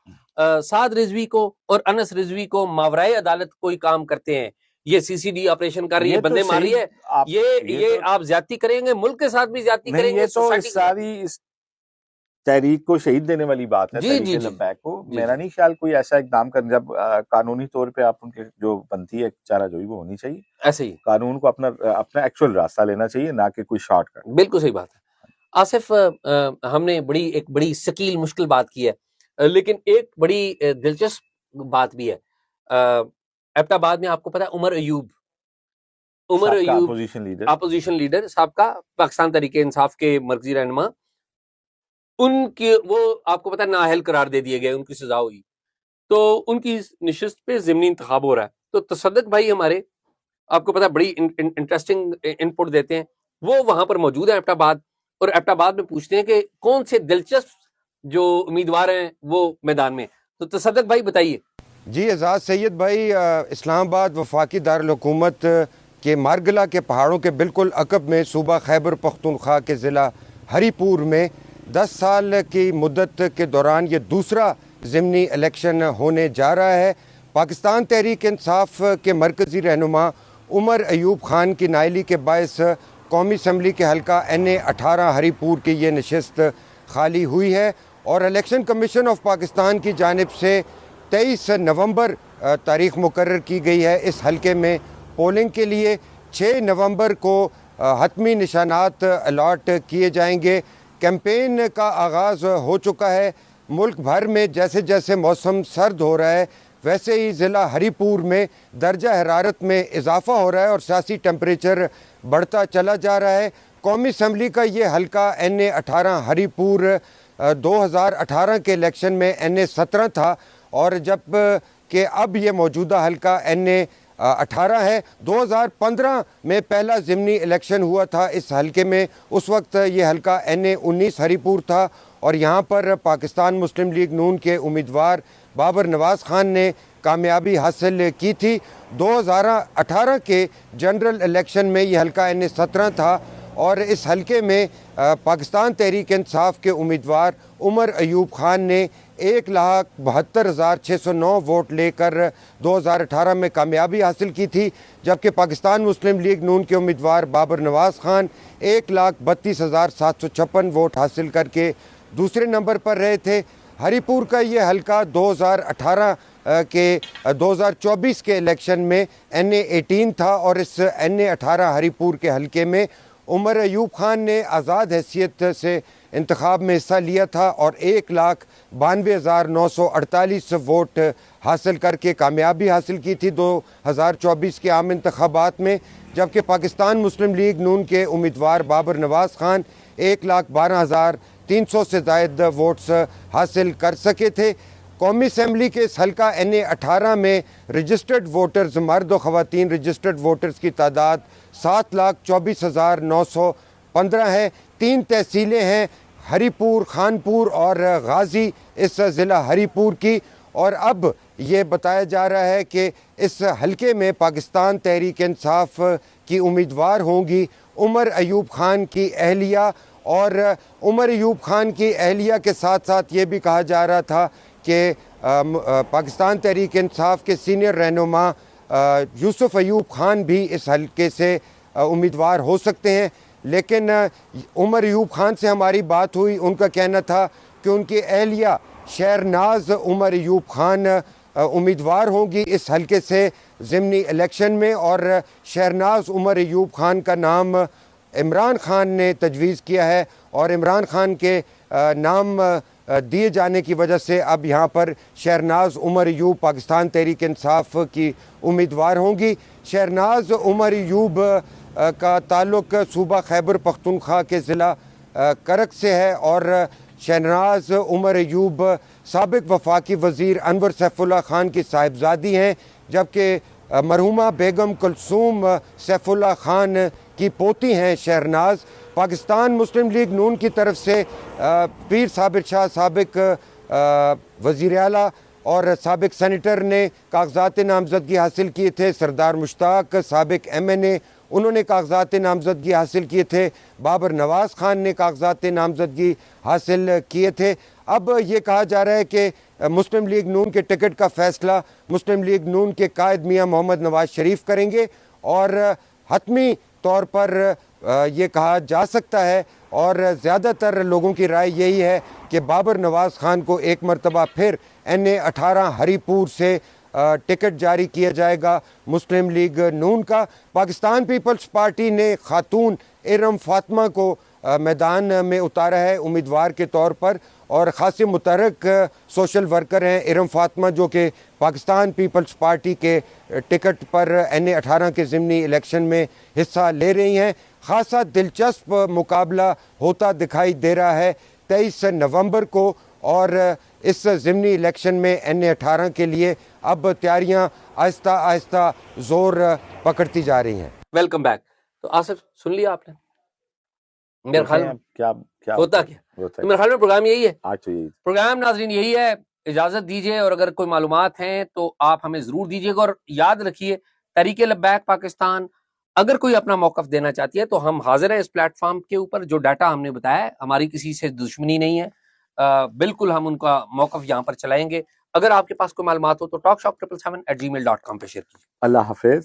سعد رضوی کو اور انس رضوی کو ماورائے عدالت کوئی کام کرتے ہیں, یہ سی سی ڈی آپریشن کر رہی ہے, بندے مار رہی ہے, یہ آپ زیادتی کریں گے, ملک کے ساتھ بھی زیادتی کریں گے, سوسائٹی تحریک کو شہید دینے والی بات ہے جی تحریک جی جی لبیک کو. جی میرا نہیں خیال کوئی ایسا اقدام کر, جب قانونی طور پہ آپ ان کے جو بنتی ہے چارہ جوئی وہ ہونی چاہیے, ایسے ہی قانون کو اپنا ایکچوئل راستہ لینا چاہیے, نہ کہ کوئی شارٹ کٹ. بالکل صحیح بات ہے. آصف ہم نے ایک بڑی ثقیل مشکل بات کی ہے, لیکن ایک بڑی دلچسپ بات بھی ہے. ایبٹ آباد میں آپ کو پتا ہے Omar Ayub opposition leader, opposition leader سابقہ پاکستان تحریک انصاف کے مرکزی رہنما, ان کی وہ آپ کو پتا ہے نااہل قرار دے دیے گئے, ان کی سزا ہوئی, تو ان کی نشست پہ ضمنی انتخاب ہو رہا ہے. تو تصدق بھائی ہمارے آپ کو پتا بڑی انٹرسٹنگ انپٹ دیتے ہیں, وہ وہاں پر موجود ہیں ایبٹ آباد, اور ایبٹ آباد میں پوچھتے ہیں کہ کون سے دلچسپ جو امیدوار ہیں وہ میدان میں. تو تصدق بھائی بتائیے. جی اعزاز سید بھائی, اسلام آباد وفاقی دارالحکومت کے مارگلہ کے پہاڑوں کے بالکل عقب میں صوبہ خیبر پختونخوا کے ضلع ہری پور میں 10 سال کی مدت کے دوران یہ دوسرا ضمنی الیکشن ہونے جا رہا ہے. پاکستان تحریک انصاف کے مرکزی رہنما عمر ایوب خان کی نائلی کے باعث قومی اسمبلی کے حلقہ NA 18 ہری پور کی یہ نشست خالی ہوئی ہے, اور الیکشن کمیشن آف پاکستان کی جانب سے 23 نومبر تاریخ مقرر کی گئی ہے اس حلقے میں پولنگ کے لیے. 6 نومبر کو حتمی نشانات الاٹ کیے جائیں گے. کیمپین کا آغاز ہو چکا ہے. ملک بھر میں جیسے جیسے موسم سرد ہو رہا ہے ویسے ہی ضلع ہری پور میں درجہ حرارت میں اضافہ ہو رہا ہے اور سیاسی ٹیمپریچر بڑھتا چلا جا رہا ہے. قومی اسمبلی کا یہ حلقہ NA 18 ہری پور 2018 کے الیکشن میں NA 17 تھا, اور جب کہ اب یہ موجودہ حلقہ NA 18 ہے. 2015 میں پہلا ضمنی الیکشن ہوا تھا اس حلقے میں, اس وقت یہ حلقہ NA 19 ہری پور تھا, اور یہاں پر پاکستان مسلم لیگ نون کے امیدوار بابر نواز خان نے کامیابی حاصل کی تھی. 2018 کے جنرل الیکشن میں یہ حلقہ NA 17 تھا, اور اس حلقے میں پاکستان تحریک انصاف کے امیدوار عمر ایوب خان نے 1,72,609 ووٹ لے کر 2018 میں کامیابی حاصل کی تھی, جبکہ پاکستان مسلم لیگ نون کے امیدوار بابر نواز خان 1,32,756 ووٹ حاصل کر کے دوسرے نمبر پر رہے تھے. ہری پور کا یہ حلقہ 2024 کے الیکشن میں NA 18 تھا, اور اس NA 18 ہری پور کے حلقے میں عمر ایوب خان نے آزاد حیثیت سے انتخاب میں حصہ لیا تھا اور 1,92,948 ووٹ حاصل کر کے کامیابی حاصل کی تھی 2024 کے عام انتخابات میں, جبکہ پاکستان مسلم لیگ نون کے امیدوار بابر نواز خان 1,12,300 سے زائد ووٹس حاصل کر سکے تھے. قومی اسمبلی کے اس حلقہ NA 18 میں رجسٹرڈ ووٹرز مرد و خواتین رجسٹرڈ ووٹرز کی تعداد 7,24,915 ہے. 3 تحصیلیں ہیں, ہری پور, خانپور اور غازی اس ضلع ہری پور کی, اور اب یہ بتایا جا رہا ہے کہ اس حلقے میں پاکستان تحریک انصاف کی امیدوار ہوں گی عمر ایوب خان کی اہلیہ, اور عمر ایوب خان کی اہلیہ کے ساتھ ساتھ یہ بھی کہا جا رہا تھا کہ پاکستان تحریک انصاف کے سینئر رہنما یوسف ایوب خان بھی اس حلقے سے امیدوار ہو سکتے ہیں. لیکن عمر ایوب خان سے ہماری بات ہوئی, ان کا کہنا تھا کہ ان کی اہلیہ شہرناز عمر ایوب خان امیدوار ہوں گی اس حلقے سے ضمنی الیکشن میں, اور شہرناز عمر ایوب خان کا نام عمران خان نے تجویز کیا ہے, اور عمران خان کے نام دیے جانے کی وجہ سے اب یہاں پر شہرناز عمر ایوب پاکستان تحریک انصاف کی امیدوار ہوں گی. شہرناز عمر ایوب کا تعلق صوبہ خیبر پختونخوا کے ضلع کرک سے ہے, اور شہناز عمر ایوب سابق وفاقی وزیر انور سیف اللہ خان کی صاحبزادی ہیں, جبکہ مرحومہ بیگم کلثوم سیف اللہ خان کی پوتی ہیں شہناز. پاکستان مسلم لیگ نون کی طرف سے پیر صابر شاہ سابق وزیر اعلیٰ اور سابق سینیٹر نے کاغذات نامزدگی حاصل کیے تھے. سردار مشتاق سابق MNA انہوں نے کاغذات نامزدگی حاصل کیے تھے. بابر نواز خان نے کاغذات نامزدگی حاصل کیے تھے. اب یہ کہا جا رہا ہے کہ مسلم لیگ نون کے ٹکٹ کا فیصلہ مسلم لیگ نون کے قائد میاں محمد نواز شریف کریں گے, اور حتمی طور پر یہ کہا جا سکتا ہے اور زیادہ تر لوگوں کی رائے یہی ہے کہ بابر نواز خان کو ایک مرتبہ پھر NA-18 ہری پور سے ٹکٹ جاری کیا جائے گا مسلم لیگ نون کا۔ پاکستان پیپلز پارٹی نے خاتون ارم فاطمہ کو میدان میں اتارا ہے امیدوار کے طور پر، اور خاصی متحرک سوشل ورکر ہیں ارم فاطمہ، جو کہ پاکستان پیپلز پارٹی کے ٹکٹ پر NA-18 کے ضمنی الیکشن میں حصہ لے رہی ہیں۔ خاصا دلچسپ مقابلہ ہوتا دکھائی دے رہا ہے 23 نومبر کو، اور اس ضمنی الیکشن میں NA-18 کے لیے اب تیاریاں آہستہ آہستہ زور پکڑتی جا رہی ہیں۔ Welcome back. تو آصف سن لیا آپ نے میرے خیال میں کیا ہوتا کیا؟ ہوتا تو میرے خیال میں پروگرام یہی ہے، آج تو یہی پروگرام ناظرین یہی ہے۔ اجازت دیجیے، اور اگر کوئی معلومات ہیں تو آپ ہمیں ضرور دیجیے گا، اور یاد رکھیے تحریک لبیک پاکستان اگر کوئی اپنا موقف دینا چاہتی ہے تو ہم حاضر ہیں اس پلیٹ فارم کے اوپر۔ جو ڈیٹا ہم نے بتایا ہے، ہماری کسی سے دشمنی نہیں ہے، بالکل ہم ان کا موقف یہاں پر چلائیں گے۔ اگر آپ کے پاس کوئی معلومات ہو تو talkshop777@gmail.com پہ شیئر کیجیے۔ اللہ حافظ۔